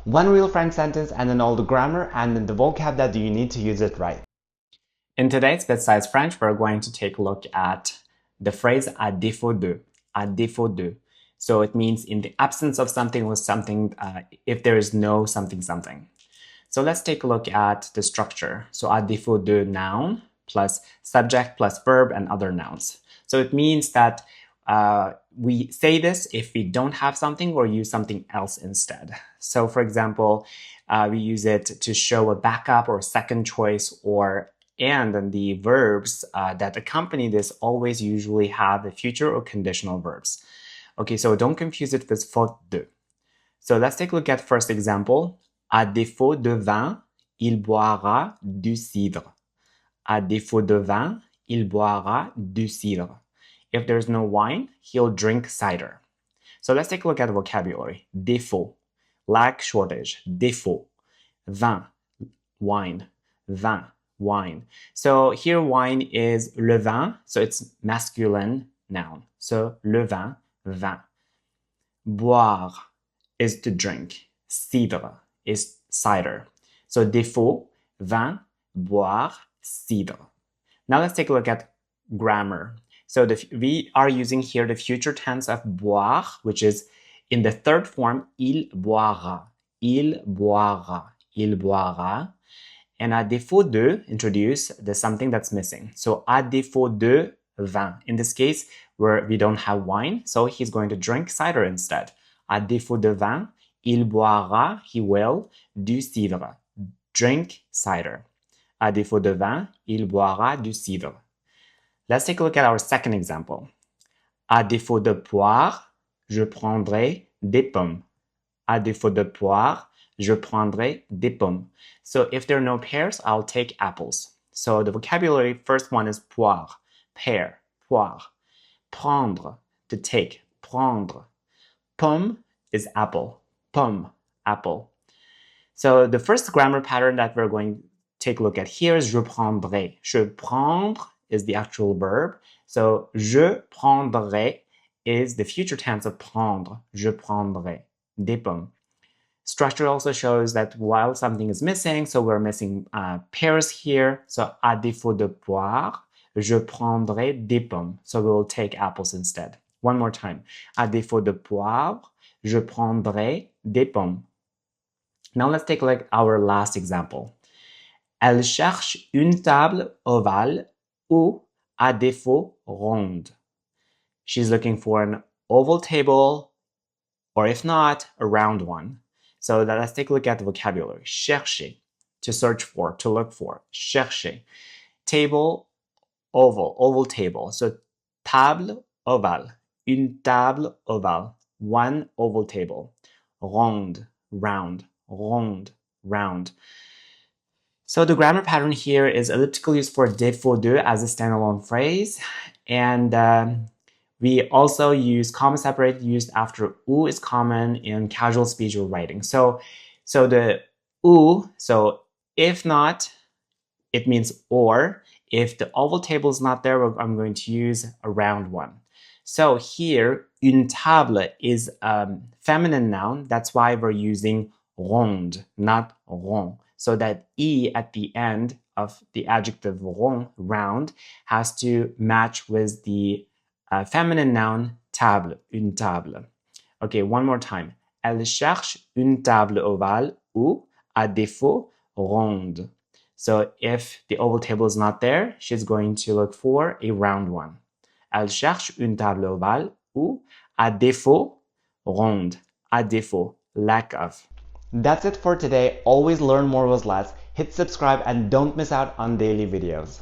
one real French sentence and then all the grammar and then the vocab that you need to use it right. In today's BitSize French, we're going to take a look at the phrase à défaut de. À défaut de. So it means in the absence of something or something, if there is no something something. So let's take a look at the structure. So à défaut de noun plus subject plus verb and other nouns. So it means that we say this if we don't have something or use something else instead. So for example, we use it to show a backup or second choice and then the verbs that accompany this always usually have the future or conditional verbs. Okay, so don't confuse it with faute de. So let's take a look at first example. À défaut de vin, il boira du cidre. À défaut de vin, il boira du cidre. If there's no wine, he'll drink cider. So let's take a look at the vocabulary. Défaut, lack, shortage. Défaut, vin, wine, vin, wine. So here wine is le vin, so it's masculine noun. So le vin, vin. Boire is to drink. Cidre is cider. So défaut, vin, boire, cidre. Now let's take a look at grammar. So we are using here the future tense of boire, which is in the third form, il boira, il boira, il boira. And à défaut de, introduce the something that's missing. So à défaut de vin. In this case, where we don't have wine, so he's going to drink cider instead. À défaut de vin, il boira, he will, du cidre, drink cider. À défaut de vin, il boira du cidre. Let's take a look at our second example. À défaut de poire, je prendrai des pommes. À défaut de poire, je prendrai des pommes. So if there are no pears, I'll take apples. So the vocabulary, first one is poire, pear, poire. Prendre, to take, prendre. Pomme is apple, pomme, apple. So the first grammar pattern that we're going to take a look at here is je prendrai. Je prendre is the actual verb. So je prendrai is the future tense of prendre. Je prendrai des pommes. Structure also shows that while something is missing, so we're missing pears here. So à défaut de poire, je prendrai des pommes. So we will take apples instead. One more time. À défaut de poivre, je prendrai des pommes. Now let's take a look at our last example. Elle cherche une table ovale ou à défaut ronde. She's looking for an oval table, or if not, a round one. So let's take a look at the vocabulary. Chercher, to search for, to look for. Chercher. Table, oval table. So table ovale. Une table ovale. One oval table. Ronde, round. Ronde, round. So the grammar pattern here is elliptical used for défaut de as a standalone phrase. And we also use comma separated used after ou is common in casual speech or writing. So the ou, so if not, it means or. If the oval table is not there, I'm going to use a round one. So here, une table is a feminine noun. That's why we're using ronde, not rond. So that E at the end of the adjective rond, round, has to match with the feminine noun table, une table. Okay, one more time. Elle cherche une table ovale ou, à défaut, ronde. So if the oval table is not there, she's going to look for a round one. Elle cherche une table ovale ou, à défaut, ronde. À défaut, lack of. That's it for today. Always learn more was less. Hit subscribe and don't miss out on daily videos.